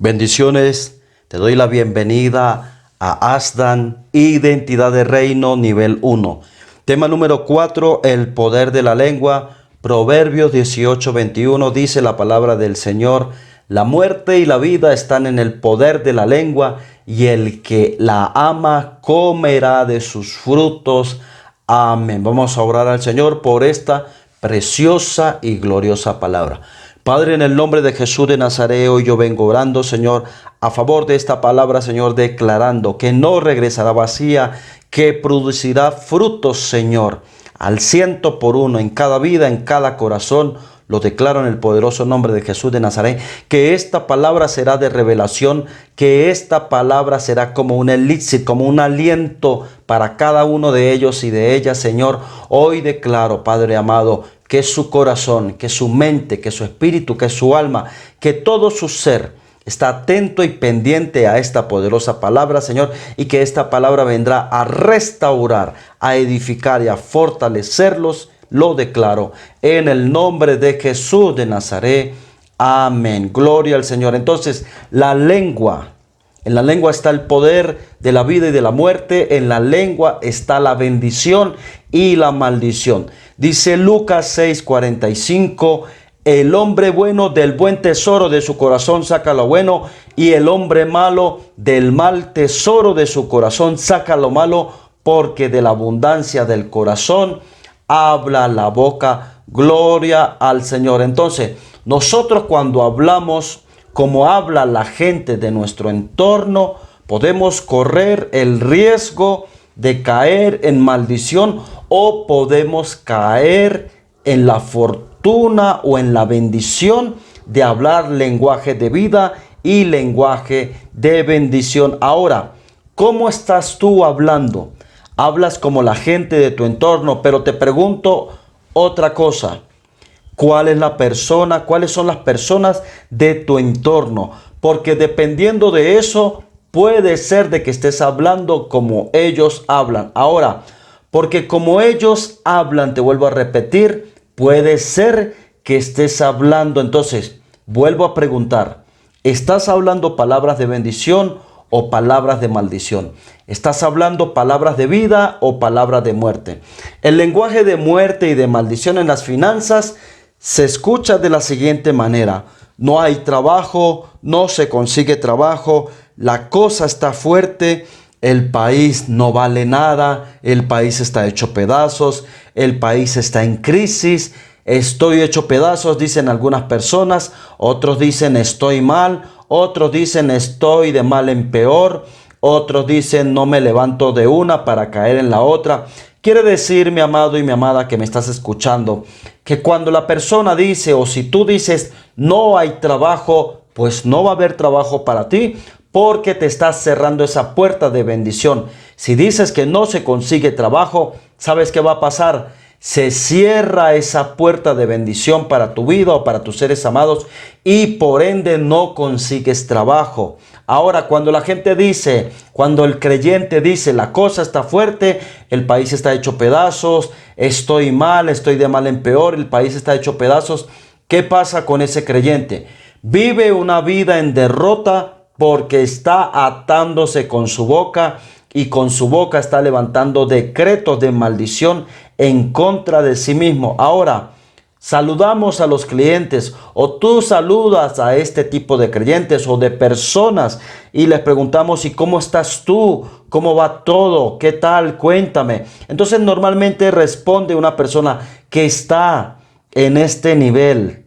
Bendiciones, te doy la bienvenida a Asdan, Identidad de Reino, nivel 1. Tema número 4, el poder de la lengua. Proverbios 18:21 dice la palabra del Señor: la muerte y la vida están en el poder de la lengua, y el que la ama comerá de sus frutos. Amén. Vamos a orar al Señor por esta preciosa y gloriosa palabra. Padre, en el nombre de Jesús de Nazaret, hoy yo vengo orando, Señor, a favor de esta palabra, Señor, declarando que no regresará vacía, que producirá frutos, Señor, al 100 por 1 en cada vida, en cada corazón. Lo declaro en el poderoso nombre de Jesús de Nazaret, que esta palabra será de revelación, que esta palabra será como un elixir, como un aliento para cada uno de ellos y de ellas, Señor. Hoy declaro, Padre amado, que su corazón, que su mente, que su espíritu, que su alma, que todo su ser está atento y pendiente a esta poderosa palabra, Señor, y que esta palabra vendrá a restaurar, a edificar y a fortalecerlos. Lo declaro en el nombre de Jesús de Nazaret. Amén. Gloria al Señor. Entonces, la lengua. En la lengua está el poder de la vida y de la muerte. En la lengua está la bendición y la maldición. Dice Lucas 6:45, el hombre bueno del buen tesoro de su corazón saca lo bueno, y el hombre malo del mal tesoro de su corazón saca lo malo, porque de la abundancia del corazón habla la boca. Gloria al Señor. Entonces, nosotros cuando hablamos como habla la gente de nuestro entorno, podemos correr el riesgo de caer en maldición, o podemos caer en la fortuna o en la bendición de hablar lenguaje de vida y lenguaje de bendición. Ahora, ¿cómo estás tú hablando? Hablas como la gente de tu entorno, pero te pregunto otra cosa. ¿Cuál es la persona? ¿Cuáles son las personas de tu entorno? Porque dependiendo de eso, puede ser de que estés hablando como ellos hablan. Ahora, porque como ellos hablan, te vuelvo a repetir, puede ser que estés hablando. Entonces, vuelvo a preguntar, ¿estás hablando palabras de bendición o palabras de maldición? ¿Estás hablando palabras de vida o palabras de muerte? El lenguaje de muerte y de maldición en las finanzas se escucha de la siguiente manera: no hay trabajo, no se consigue trabajo, la cosa está fuerte, el país no vale nada, el país está hecho pedazos, el país está en crisis, estoy hecho pedazos, dicen algunas personas, otros dicen estoy mal, otros dicen estoy de mal en peor, otros dicen no me levanto de una para caer en la otra. Quiere decir, mi amado y mi amada que me estás escuchando, que cuando la persona dice, o si tú dices no hay trabajo, pues no va a haber trabajo para ti, porque te estás cerrando esa puerta de bendición. Si dices que no se consigue trabajo, ¿sabes qué va a pasar? Se cierra esa puerta de bendición para tu vida o para tus seres amados, y por ende no consigues trabajo. Ahora, cuando la gente dice, cuando el creyente dice la cosa está fuerte, el país está hecho pedazos, estoy mal, estoy de mal en peor, el país está hecho pedazos, ¿qué pasa con ese creyente? Vive una vida en derrota, porque está atándose con su boca, y con su boca está levantando decretos de maldición en contra de sí mismo. Ahora, saludamos a los clientes, o tú saludas a este tipo de creyentes o de personas, y les preguntamos: ¿y cómo estás tú? ¿Cómo va todo? ¿Qué tal? Cuéntame. Entonces normalmente responde una persona que está en este nivel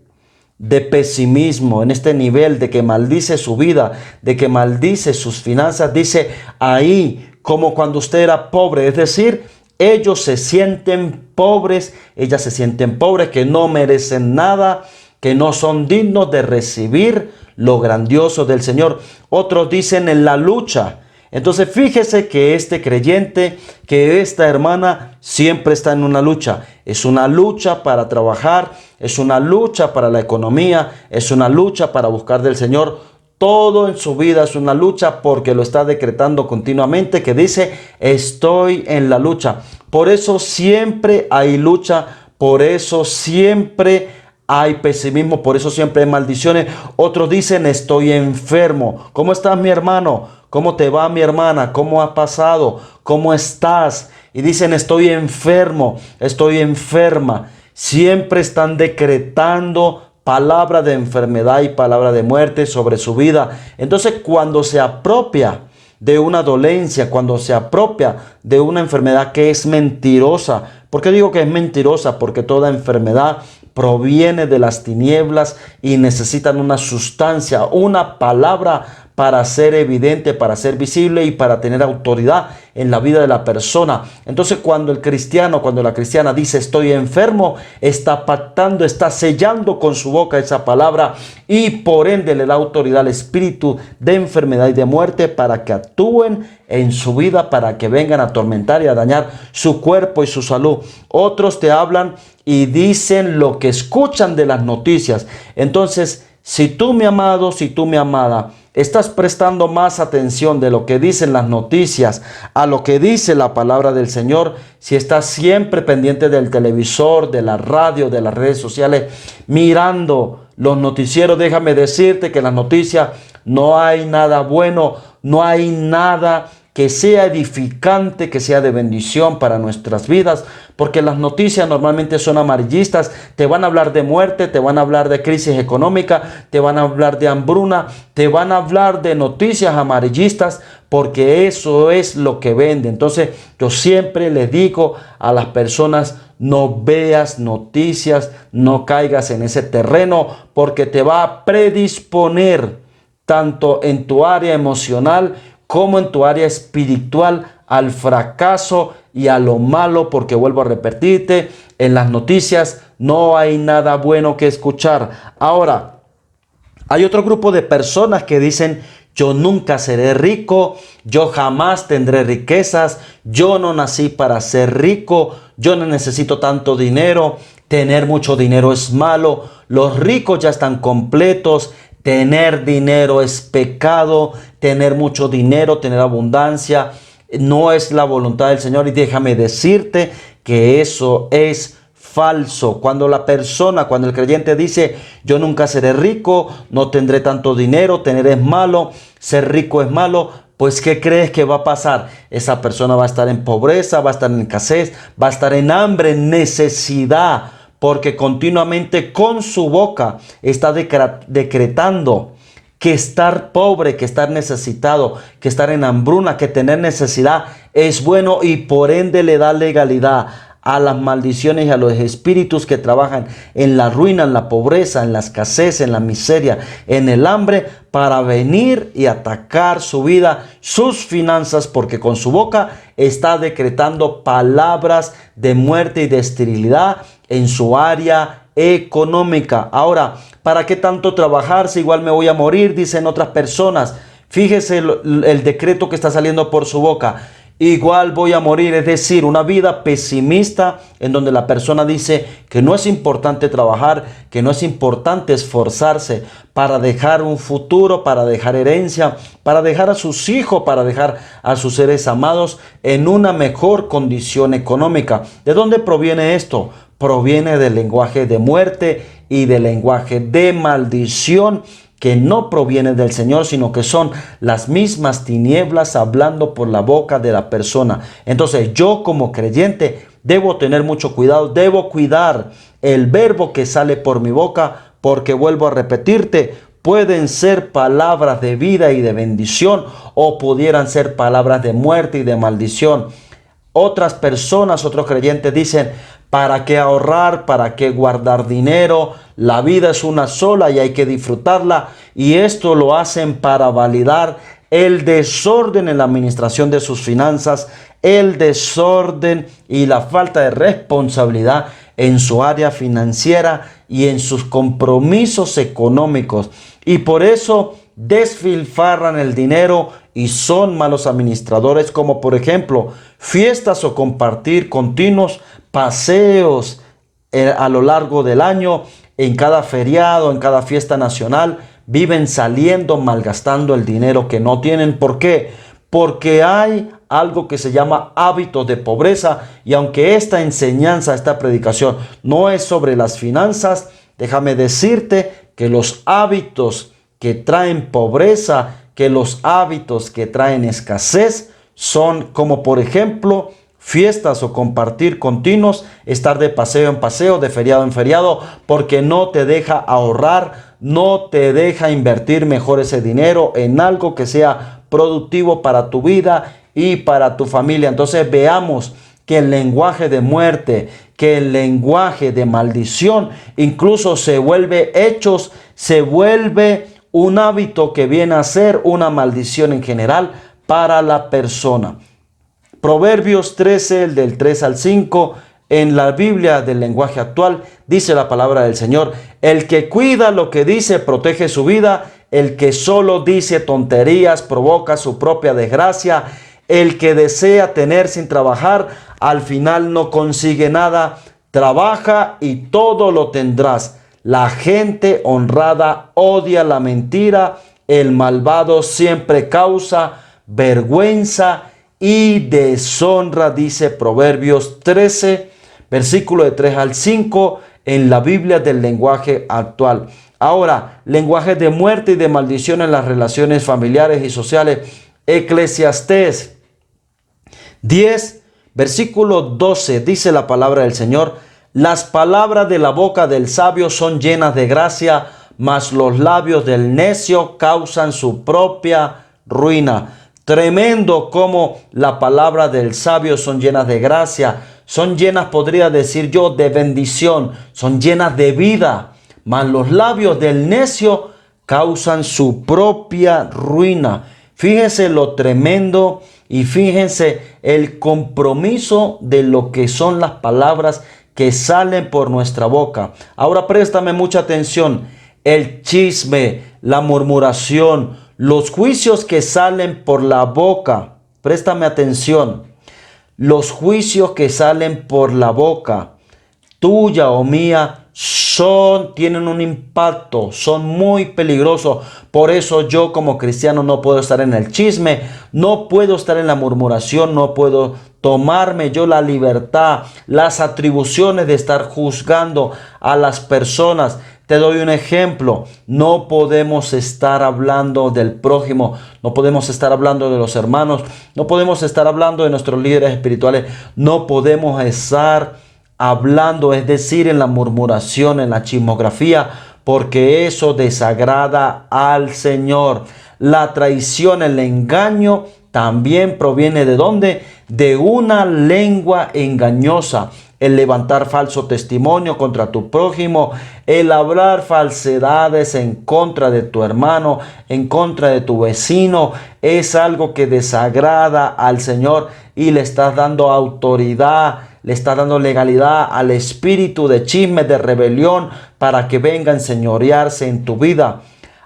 de pesimismo, en este nivel de que maldice su vida, de que maldice sus finanzas. Dice ahí, como cuando usted era pobre, es decir, ellos se sienten pobres, ellas se sienten pobres, que no merecen nada, que no son dignos de recibir lo grandioso del Señor. Otros dicen en la lucha. Entonces fíjese que este creyente, que esta hermana siempre está en una lucha. Es una lucha para trabajar, es una lucha para la economía, es una lucha para buscar del Señor. Todo en su vida es una lucha, porque lo está decretando continuamente, que dice estoy en la lucha. Por eso siempre hay lucha, por eso siempre hay pesimismo, por eso siempre hay maldiciones. Otros dicen, estoy enfermo. ¿Cómo estás, mi hermano? ¿Cómo te va, mi hermana? ¿Cómo ha pasado? ¿Cómo estás? Y dicen, estoy enfermo, estoy enferma. Siempre están decretando palabra de enfermedad y palabra de muerte sobre su vida. Entonces, cuando se apropia de una dolencia, cuando se apropia de una enfermedad que es mentirosa. ¿Por qué digo que es mentirosa? Porque toda enfermedad proviene de las tinieblas y necesitan una sustancia, una palabra para ser evidente, para ser visible y para tener autoridad en la vida de la persona. Entonces, cuando el cristiano, cuando la cristiana dice estoy enfermo, está pactando, está sellando con su boca esa palabra y por ende le da autoridad al espíritu de enfermedad y de muerte para que actúen en su vida, para que vengan a atormentar y a dañar su cuerpo y su salud. Otros te hablan y dicen lo que escuchan de las noticias. Entonces, si tú, mi amado, si tú, mi amada, estás prestando más atención de lo que dicen las noticias a lo que dice la palabra del Señor, si estás siempre pendiente del televisor, de la radio, de las redes sociales, mirando los noticieros, déjame decirte que en las noticias no hay nada bueno, no hay nada que sea edificante, que sea de bendición para nuestras vidas, porque las noticias normalmente son amarillistas, te van a hablar de muerte, te van a hablar de crisis económica, te van a hablar de hambruna, te van a hablar de noticias amarillistas, porque eso es lo que vende. Entonces yo siempre les digo a las personas, no veas noticias, no caigas en ese terreno, porque te va a predisponer tanto en tu área emocional como en tu área espiritual al fracaso y a lo malo, porque vuelvo a repetirte, en las noticias no hay nada bueno que escuchar. Ahora, hay otro grupo de personas que dicen, yo nunca seré rico, yo jamás tendré riquezas, yo no nací para ser rico, yo no necesito tanto dinero, tener mucho dinero es malo, los ricos ya están completos, tener dinero es pecado, tener mucho dinero, tener abundancia, no es la voluntad del Señor. Y déjame decirte que eso es falso. Cuando la persona, cuando el creyente dice, yo nunca seré rico, no tendré tanto dinero, tener es malo, ser rico es malo, pues ¿qué crees que va a pasar? Esa persona va a estar en pobreza, va a estar en escasez, va a estar en hambre, en necesidad, porque continuamente con su boca está decretando que estar pobre, que estar necesitado, que estar en hambruna, que tener necesidad es bueno y por ende le da legalidad a las maldiciones y a los espíritus que trabajan en la ruina, en la pobreza, en la escasez, en la miseria, en el hambre, para venir y atacar su vida, sus finanzas, porque con su boca está decretando palabras de muerte y de esterilidad en su área económica. Ahora, ¿para qué tanto trabajar si igual me voy a morir? Dicen otras personas. Fíjese el decreto que está saliendo por su boca. Igual voy a morir, es decir, una vida pesimista en donde la persona dice que no es importante trabajar, que no es importante esforzarse para dejar un futuro, para dejar herencia, para dejar a sus hijos, para dejar a sus seres amados en una mejor condición económica. ¿De dónde proviene esto? Proviene del lenguaje de muerte y del lenguaje de maldición, que no proviene del Señor, sino que son las mismas tinieblas hablando por la boca de la persona. Entonces yo como creyente debo tener mucho cuidado, debo cuidar el verbo que sale por mi boca, porque vuelvo a repetirte, pueden ser palabras de vida y de bendición o pudieran ser palabras de muerte y de maldición. Otras personas, otros creyentes dicen, ¿para qué ahorrar? ¿Para qué guardar dinero? La vida es una sola y hay que disfrutarla. Y esto lo hacen para validar el desorden en la administración de sus finanzas, el desorden y la falta de responsabilidad en su área financiera y en sus compromisos económicos. Y por eso desfilfarran el dinero y son malos administradores, como por ejemplo fiestas o compartir continuos paseos a lo largo del año, en cada feriado, en cada fiesta nacional, viven saliendo, malgastando el dinero que no tienen. ¿Por qué? Porque hay algo que se llama hábitos de pobreza, y aunque esta enseñanza, esta predicación no es sobre las finanzas, déjame decirte que los hábitos que traen pobreza, que los hábitos que traen escasez son como por ejemplo fiestas o compartir continuos, estar de paseo en paseo, de feriado en feriado, porque no te deja ahorrar, no te deja invertir mejor ese dinero en algo que sea productivo para tu vida y para tu familia. Entonces veamos que el lenguaje de muerte, que el lenguaje de maldición, incluso se vuelve hechos, se vuelve un hábito que viene a ser una maldición en general para la persona. Proverbios 13, el del 3 al 5, en la Biblia del lenguaje actual, dice la palabra del Señor: el que cuida lo que dice protege su vida, el que solo dice tonterías provoca su propia desgracia, el que desea tener sin trabajar, al final no consigue nada, trabaja y todo lo tendrás. La gente honrada odia la mentira, el malvado siempre causa vergüenza y deshonra, dice Proverbios 13, versículo de 3 al 5 en la Biblia del lenguaje actual. Ahora, lenguaje de muerte y de maldición en las relaciones familiares y sociales. Eclesiastés 10, versículo 12, dice la palabra del Señor: las palabras de la boca del sabio son llenas de gracia, mas los labios del necio causan su propia ruina. Tremendo como la palabra del sabio son llenas de gracia, son llenas, podría decir yo, de bendición, son llenas de vida, mas los labios del necio causan su propia ruina. Fíjense lo tremendo y fíjense el compromiso de lo que son las palabras que salen por nuestra boca. Ahora préstame mucha atención. El chisme, la murmuración, los juicios que salen por la boca. Préstame atención. Los juicios que salen por la boca, tuya o mía, tienen un impacto, son muy peligrosos. Por eso yo como cristiano no puedo estar en el chisme, no puedo estar en la murmuración, no puedo tomarme yo la libertad, las atribuciones de estar juzgando a las personas. Te doy un ejemplo: no podemos estar hablando del prójimo, no podemos estar hablando de los hermanos, no podemos estar hablando de nuestros líderes espirituales, no podemos estar hablando, es decir, en la murmuración, en la chismografía, porque eso desagrada al Señor. La traición, el engaño también proviene ¿de dónde? De una lengua engañosa. El levantar falso testimonio contra tu prójimo, el hablar falsedades en contra de tu hermano, en contra de tu vecino, es algo que desagrada al Señor y le estás dando autoridad, le estás dando legalidad al espíritu de chisme, de rebelión, para que venga a enseñorearse en tu vida.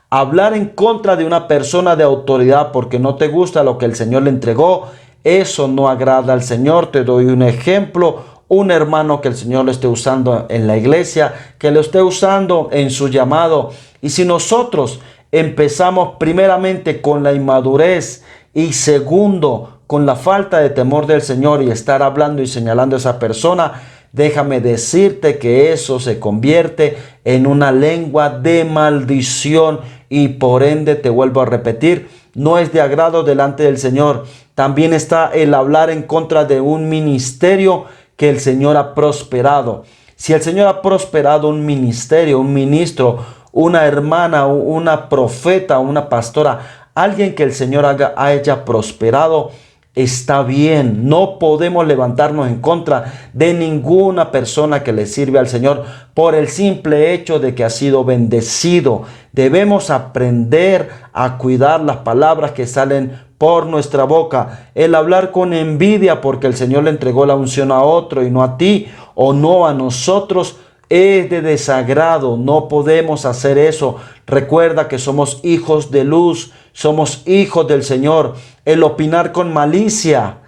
Hablar en contra de una persona de autoridad porque no te gusta lo que el Señor le entregó, eso no agrada al Señor. Te doy un ejemplo: un hermano que el Señor lo esté usando en la iglesia, que lo esté usando en su llamado. Y si nosotros empezamos primeramente con la inmadurez y segundo con la falta de temor del Señor y estar hablando y señalando a esa persona, déjame decirte que eso se convierte en una lengua de maldición y por ende, te vuelvo a repetir, no es de agrado delante del Señor. También está el hablar en contra de un ministerio que el Señor ha prosperado. Si el Señor ha prosperado un ministerio, un ministro, una hermana, una profeta, una pastora, alguien que el Señor haya prosperado, está bien. No podemos levantarnos en contra de ninguna persona que le sirve al Señor por el simple hecho de que ha sido bendecido. Debemos aprender a cuidar las palabras que salen por nuestra boca. El hablar con envidia porque el Señor le entregó la unción a otro y no a ti o no a nosotros es de desagrado. No podemos hacer eso. Recuerda que somos hijos de luz, somos hijos del Señor. El opinar con malicia,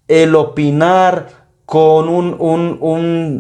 el opinar con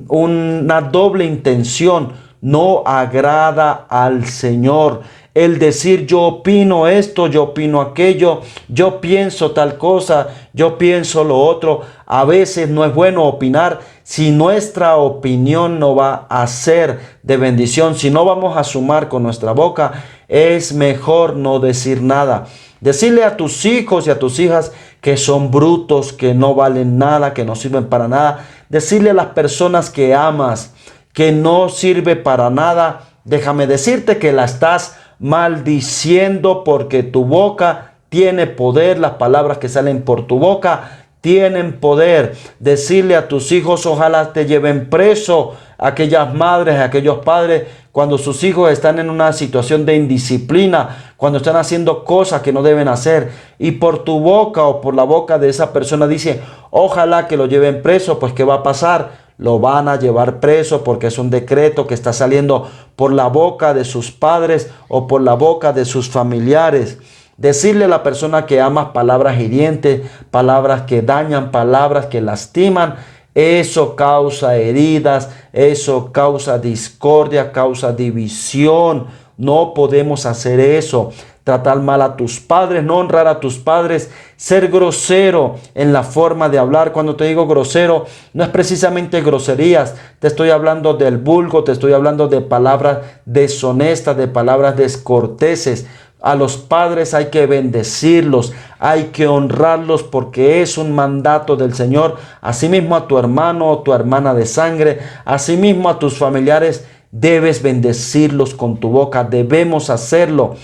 una doble intención no agrada al Señor. el decir yo opino esto, yo opino aquello, yo pienso tal cosa, yo pienso lo otro. A veces no es bueno opinar si nuestra opinión no va a ser de bendición, si no vamos a sumar con nuestra boca. Es mejor no decir nada. Decirle a tus hijos y a tus hijas que son brutos, que no valen nada, que no sirven para nada. Decirle a las personas que amas que no sirve para nada. Déjame decirte que la estás maldiciendo, porque tu boca tiene poder. Las palabras que salen por tu boca tienen poder. Decirle a tus hijos, ojalá te lleven preso, aquellas madres, aquellos padres, cuando sus hijos están en una situación de indisciplina, cuando están haciendo cosas que no deben hacer, y por tu boca o por la boca de esa persona dice, ojalá que lo lleven preso. Pues ¿qué va a pasar? Lo van a llevar preso, porque es un decreto que está saliendo por la boca de sus padres o por la boca de sus familiares. Decirle a la persona que amas palabras hirientes, palabras que dañan, palabras que lastiman, eso causa heridas, eso causa discordia, causa división. No podemos hacer eso. Tratar mal a tus padres, no honrar a tus padres, ser grosero en la forma de hablar. Cuando te digo grosero, no es precisamente groserías. Te estoy hablando del vulgo, te estoy hablando de palabras deshonestas, de palabras descorteses. A los padres hay que bendecirlos, hay que honrarlos, porque es un mandato del Señor. Asimismo a tu hermano o tu hermana de sangre, asimismo a tus familiares, debes bendecirlos con tu boca. Debemos hacerlo.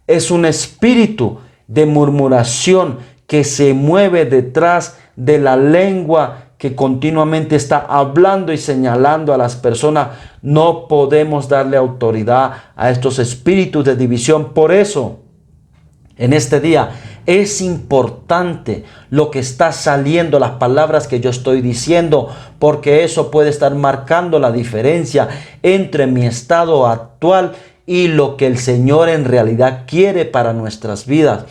Es un espíritu de murmuración que se mueve detrás de la lengua, que continuamente está hablando y señalando a las personas. No podemos darle autoridad a estos espíritus de división. Por eso, en este día es importante lo que está saliendo, las palabras que yo estoy diciendo, porque eso puede estar marcando la diferencia entre mi estado actual y lo que el Señor en realidad quiere para nuestras vidas.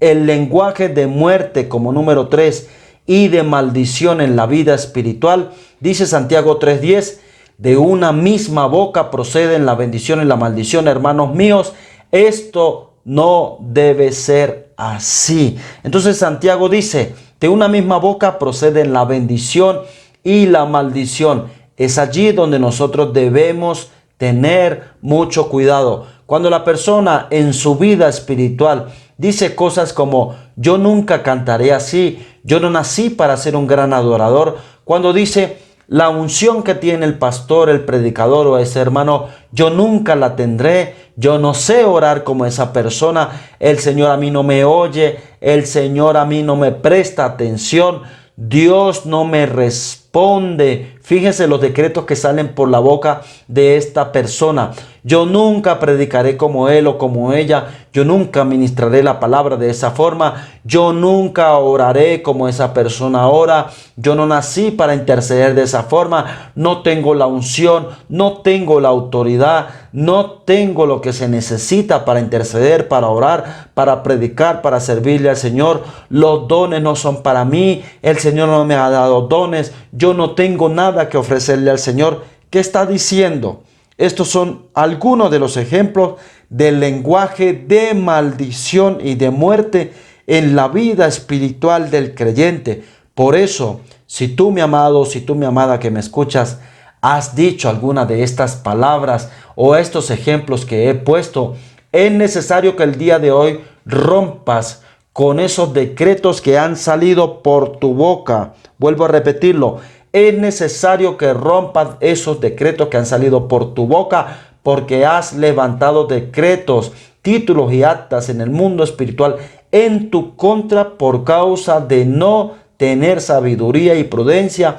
El lenguaje de muerte como número 3 y de maldición en la vida espiritual, dice Santiago 3:10, de una misma boca proceden la bendición y la maldición. Hermanos míos, esto no debe ser así. Entonces Santiago dice, de una misma boca proceden la bendición y la maldición. Es allí donde nosotros debemos tener mucho cuidado. Cuando la persona en su vida espiritual dice cosas como, yo nunca cantaré así, yo no nací para ser un gran adorador. Cuando dice, la unción que tiene el pastor, el predicador o ese hermano, yo nunca la tendré, yo no sé orar como esa persona, el Señor a mí no me oye, el Señor a mí no me presta atención, Dios no me responde. Fíjese los decretos que salen por la boca de esta persona. Yo nunca predicaré como él o como ella. Yo nunca ministraré la palabra de esa forma. Yo nunca oraré como esa persona ora. Yo no nací para interceder de esa forma. No tengo la unción, no tengo la autoridad, no tengo lo que se necesita para interceder, para orar, para predicar, para servirle al Señor. Los dones no son para mí. El Señor no me ha dado dones. Yo no tengo nada que ofrecerle al Señor. ¿Qué está diciendo? Estos son algunos de los ejemplos del lenguaje de maldición y de muerte en la vida espiritual del creyente. Por eso, si tú, mi amado, si tú, mi amada, que me escuchas, has dicho alguna de estas palabras o estos ejemplos que he puesto, es necesario que el día de hoy rompas con esos decretos que han salido por tu boca. Vuelvo a repetirlo. Es necesario que rompas esos decretos que han salido por tu boca, porque has levantado decretos, títulos y actas en el mundo espiritual en tu contra por causa de no tener sabiduría y prudencia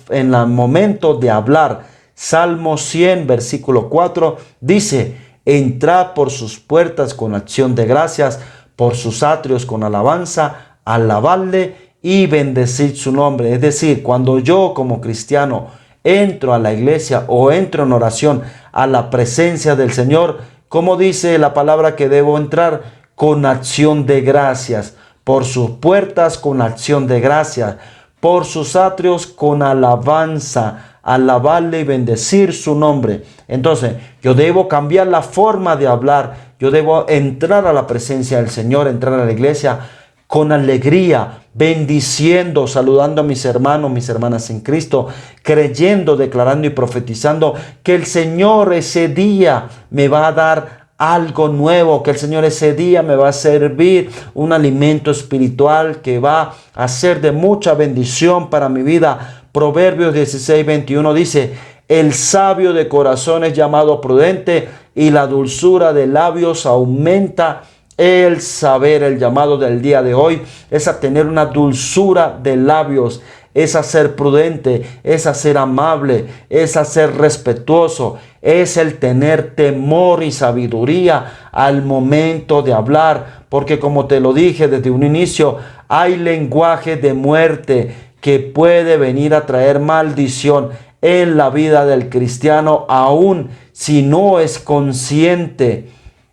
en el momento de hablar. Salmo 100, versículo 4 dice, entrad por sus puertas con acción de gracias, por sus atrios con alabanza, alabadle y bendecid su nombre. Es decir, cuando yo como cristiano entro a la iglesia o entro en oración a la presencia del Señor, como dice la palabra que debo entrar, con acción de gracias, por sus puertas con acción de gracias, por sus atrios con alabanza, alabarle y bendecir su nombre. Entonces, yo debo cambiar la forma de hablar. Yo debo entrar a la presencia del Señor, entrar a la iglesia con alegría, bendiciendo, saludando a mis hermanos, mis hermanas en Cristo, creyendo, declarando y profetizando que el Señor ese día me va a dar algo nuevo, que el Señor ese día me va a servir un alimento espiritual que va a ser de mucha bendición para mi vida. Proverbios 16:21 dice: el sabio de corazón es llamado prudente, y la dulzura de labios aumenta el saber. El llamado del día de hoy es a tener una dulzura de labios, es a ser prudente, es a ser amable, es a ser respetuoso, es el tener temor y sabiduría al momento de hablar, porque como te lo dije desde un inicio, hay lenguaje de muerte que puede venir a traer maldición en la vida del cristiano, aun si no es consciente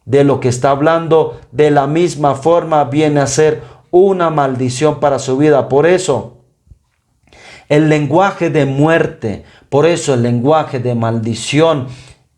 de lo que está hablando. De la misma forma viene a ser una maldición para su vida. Por eso el lenguaje de muerte, por eso el lenguaje de maldición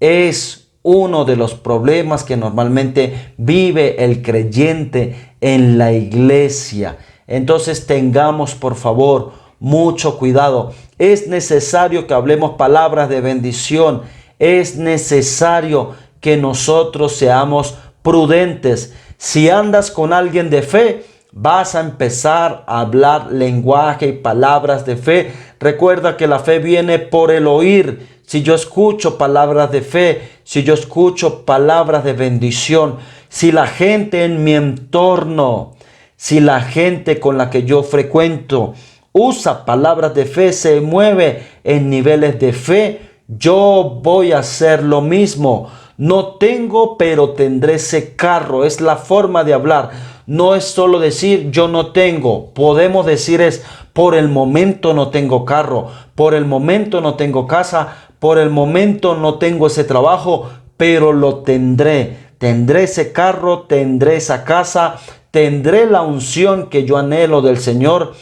es uno de los problemas que normalmente vive el creyente en la iglesia. Entonces tengamos por favor mucho cuidado. Es necesario que hablemos palabras de bendición. Es necesario que nosotros seamos prudentes. Si andas con alguien de fe, vas a empezar a hablar lenguaje y palabras de fe. Recuerda que la fe viene por el oír. Si yo escucho palabras de fe, si yo escucho palabras de bendición, si la gente en mi entorno, si la gente con la que yo frecuento usa palabras de fe, se mueve en niveles de fe, yo voy a hacer lo mismo. No tengo, pero tendré ese carro. Es la forma de hablar. No es solo decir yo no tengo. Podemos decir es por el momento no tengo carro, por el momento no tengo casa, por el momento no tengo ese trabajo, pero lo tendré. Tendré ese carro, tendré esa casa, tendré la unción que yo anhelo del Señor.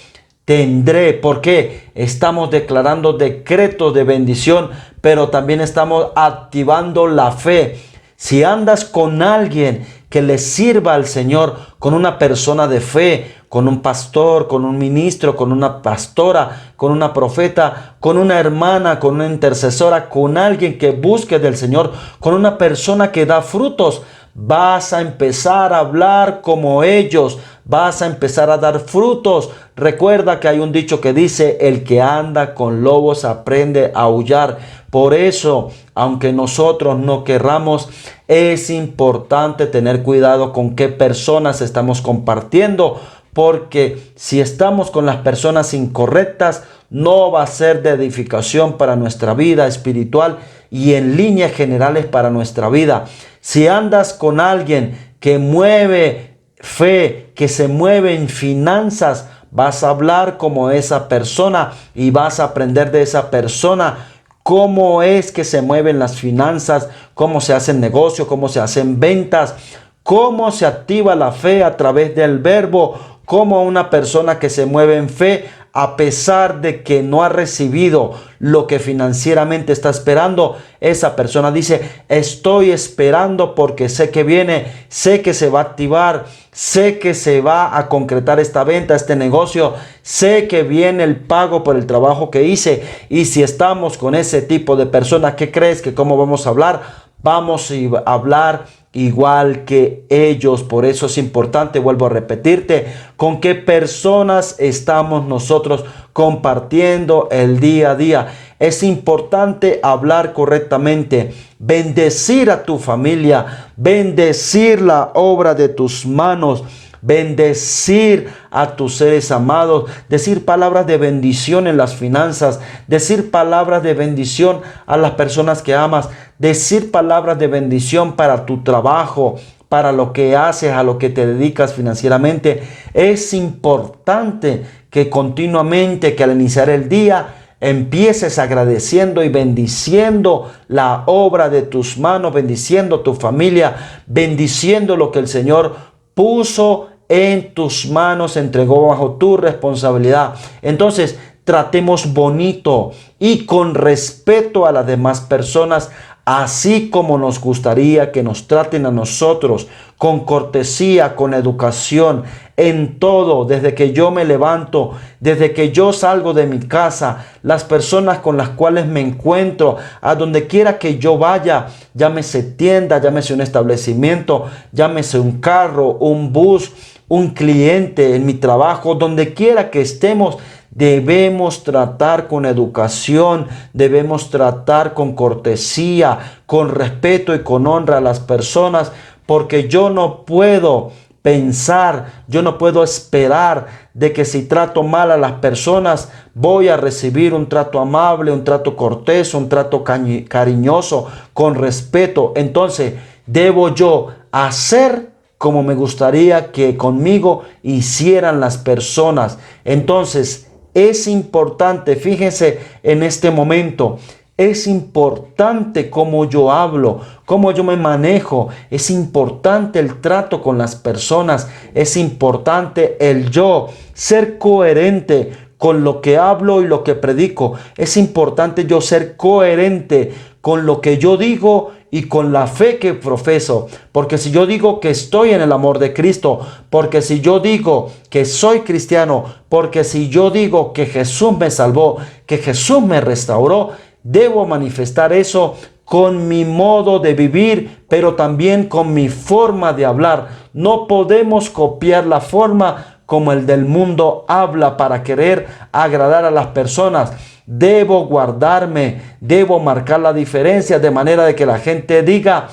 Tendré, porque estamos declarando decretos de bendición, pero también estamos activando la fe. Si andas con alguien que le sirva al Señor, con una persona de fe, con un pastor, con un ministro, con una pastora, con una profeta, con una hermana, con una intercesora, con alguien que busque del Señor, con una persona que da frutos, vas a empezar a hablar como ellos, vas a empezar a dar frutos. Recuerda que hay un dicho que dice: el que anda con lobos aprende a aullar. Por eso, aunque nosotros no querramos, es importante tener cuidado con qué personas estamos compartiendo, porque si estamos con las personas incorrectas, no va a ser de edificación para nuestra vida espiritual y en líneas generales para nuestra vida. Si andas con alguien que mueve fe, que se mueve en finanzas, vas a hablar como esa persona y vas a aprender de esa persona cómo es que se mueven las finanzas, cómo se hacen negocios, cómo se hacen ventas, cómo se activa la fe a través del verbo, cómo una persona que se mueve en fe, a pesar de que no ha recibido lo que financieramente está esperando, esa persona dice: estoy esperando porque sé que viene, sé que se va a activar, sé que se va a concretar esta venta, este negocio, sé que viene el pago por el trabajo que hice. Y si estamos con ese tipo de personas, ¿qué crees que cómo vamos a hablar? Vamos a hablar igual que ellos. Por eso es importante, vuelvo a repetirte, con qué personas estamos nosotros compartiendo el día a día. Es importante hablar correctamente, bendecir a tu familia, bendecir la obra de tus manos, bendecir a tus seres amados, decir palabras de bendición en las finanzas, decir palabras de bendición a las personas que amas, decir palabras de bendición para tu trabajo, para lo que haces, a lo que te dedicas financieramente. Es importante que continuamente, que al iniciar el día, empieces agradeciendo y bendiciendo la obra de tus manos, bendiciendo tu familia, bendiciendo lo que el Señor puso en tus manos, entregó bajo tu responsabilidad. Entonces, tratemos bonito y con respeto a las demás personas, así como nos gustaría que nos traten a nosotros, con cortesía, con educación, en todo, desde que yo me levanto, desde que yo salgo de mi casa, las personas con las cuales me encuentro, a donde quiera que yo vaya, llámese tienda, llámese un establecimiento, llámese un carro, un bus, un cliente en mi trabajo, donde quiera que estemos, debemos tratar con educación, debemos tratar con cortesía, con respeto y con honra a las personas, porque yo no puedo pensar, yo no puedo esperar de que si trato mal a las personas voy a recibir un trato amable, un trato cortés, un trato cariñoso, con respeto. Entonces debo yo hacer como me gustaría que conmigo hicieran las personas. Entonces es importante, fíjense en este momento, es importante cómo yo hablo, cómo yo me manejo. Es importante el trato con las personas. Es importante el yo ser coherente con lo que hablo y lo que predico. Es importante yo ser coherente con lo que yo digo y con la fe que profeso. Porque si yo digo que estoy en el amor de Cristo, porque si yo digo que soy cristiano, porque si yo digo que Jesús me salvó, que Jesús me restauró, debo manifestar eso con mi modo de vivir, pero también con mi forma de hablar. No podemos copiar la forma como el del mundo habla para querer agradar a las personas. Debo guardarme, debo marcar la diferencia de manera de que la gente diga: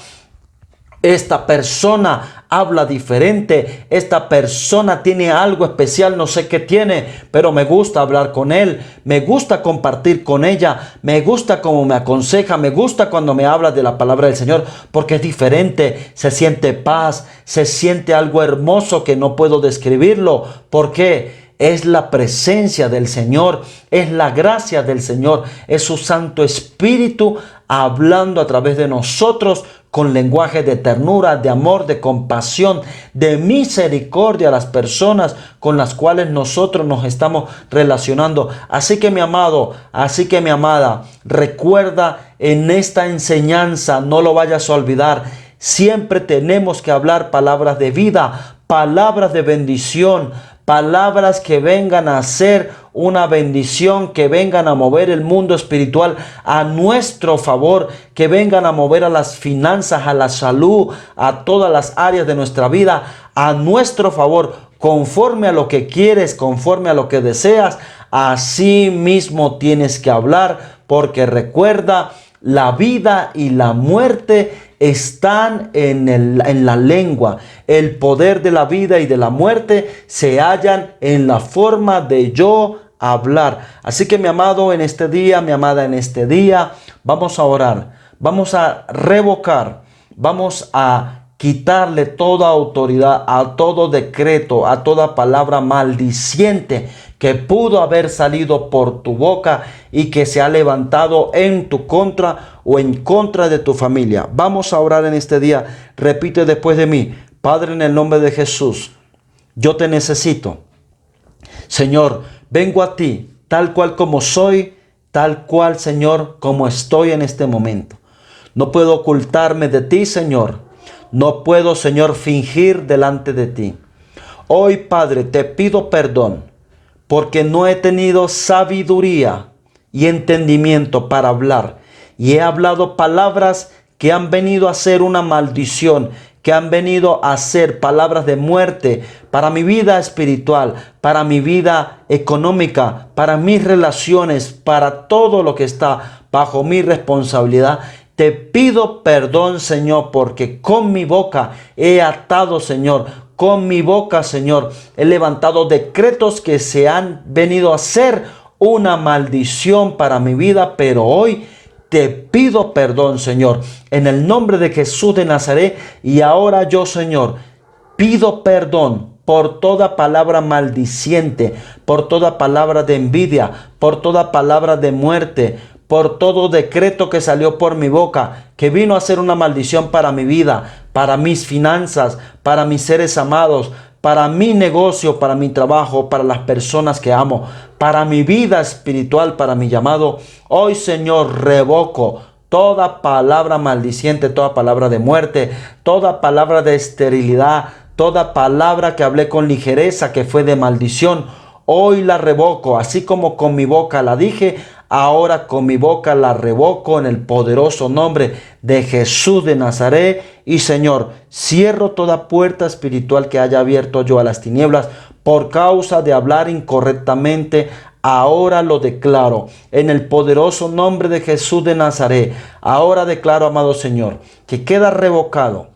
esta persona habla diferente, esta persona tiene algo especial, no sé qué tiene, pero me gusta hablar con él, me gusta compartir con ella, me gusta cómo me aconseja, me gusta cuando me habla de la palabra del Señor, porque es diferente, se siente paz, se siente algo hermoso que no puedo describirlo. ¿Por qué? Es la presencia del Señor, es la gracia del Señor, es su Santo Espíritu hablando a través de nosotros con lenguaje de ternura, de amor, de compasión, de misericordia a las personas con las cuales nosotros nos estamos relacionando. Así que mi amado, así que mi amada, recuerda en esta enseñanza, no lo vayas a olvidar. Siempre tenemos que hablar palabras de vida, palabras de bendición, palabras que vengan a ser una bendición, que vengan a mover el mundo espiritual a nuestro favor, que vengan a mover a las finanzas, a la salud, a todas las áreas de nuestra vida a nuestro favor, conforme a lo que quieres, conforme a lo que deseas. Así mismo tienes que hablar, porque recuerda, la vida y la muerte están en la lengua. El poder de la vida y de la muerte se hallan en la forma de yo hablar. Así que mi amado en este día, mi amada en este día, vamos a orar, vamos a revocar, vamos a quitarle toda autoridad a todo decreto, a toda palabra maldiciente que pudo haber salido por tu boca y que se ha levantado en tu contra o en contra de tu familia. Vamos a orar en este día. Repite después de mí: Padre, en el nombre de Jesús, yo te necesito. Señor, vengo a ti tal cual como soy, tal cual, Señor, como estoy en este momento. No puedo ocultarme de ti, Señor. No puedo, Señor, fingir delante de ti. Hoy, Padre, te pido perdón porque no he tenido sabiduría y entendimiento para hablar. Y he hablado palabras que han venido a ser una maldición, que han venido a ser palabras de muerte para mi vida espiritual, para mi vida económica, para mis relaciones, para todo lo que está bajo mi responsabilidad. Te pido perdón, Señor, porque con mi boca he atado, Señor. Con mi boca, Señor, he levantado decretos que se han venido a ser una maldición para mi vida, pero hoy te pido perdón, Señor, en el nombre de Jesús de Nazaret. Y ahora yo, Señor, pido perdón por toda palabra maldiciente, por toda palabra de envidia, por toda palabra de muerte, por todo decreto que salió por mi boca, que vino a ser una maldición para mi vida, para mis finanzas, para mis seres amados, para mi negocio, para mi trabajo, para las personas que amo, para mi vida espiritual, para mi llamado. Hoy, Señor, revoco toda palabra maldiciente, toda palabra de muerte, toda palabra de esterilidad, toda palabra que hablé con ligereza, que fue de maldición. Hoy la revoco, así como con mi boca la dije, ahora con mi boca la revoco en el poderoso nombre de Jesús de Nazaret. Y Señor, cierro toda puerta espiritual que haya abierto yo a las tinieblas por causa de hablar incorrectamente. Ahora lo declaro en el poderoso nombre de Jesús de Nazaret. Ahora declaro, amado Señor, que queda revocado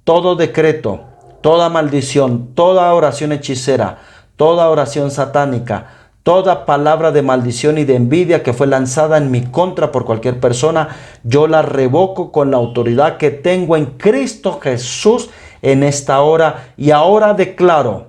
todo decreto, toda maldición, toda oración hechicera, toda oración satánica, toda palabra de maldición y de envidia que fue lanzada en mi contra por cualquier persona. Yo la revoco con la autoridad que tengo en Cristo Jesús en esta hora. Y ahora declaro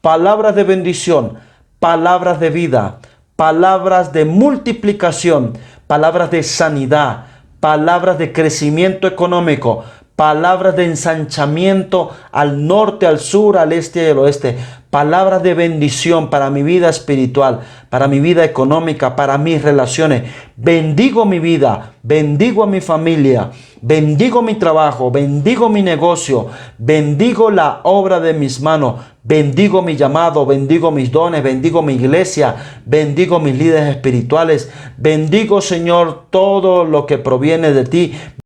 palabras de bendición, palabras de vida, palabras de multiplicación, palabras de sanidad, palabras de crecimiento económico, palabras de ensanchamiento al norte, al sur, al este y al oeste, palabras de bendición para mi vida espiritual, para mi vida económica, para mis relaciones. Bendigo mi vida, bendigo a mi familia, bendigo mi trabajo, bendigo mi negocio, bendigo la obra de mis manos, bendigo mi llamado, bendigo mis dones, bendigo mi iglesia, bendigo mis líderes espirituales, bendigo, Señor, todo lo que proviene de ti.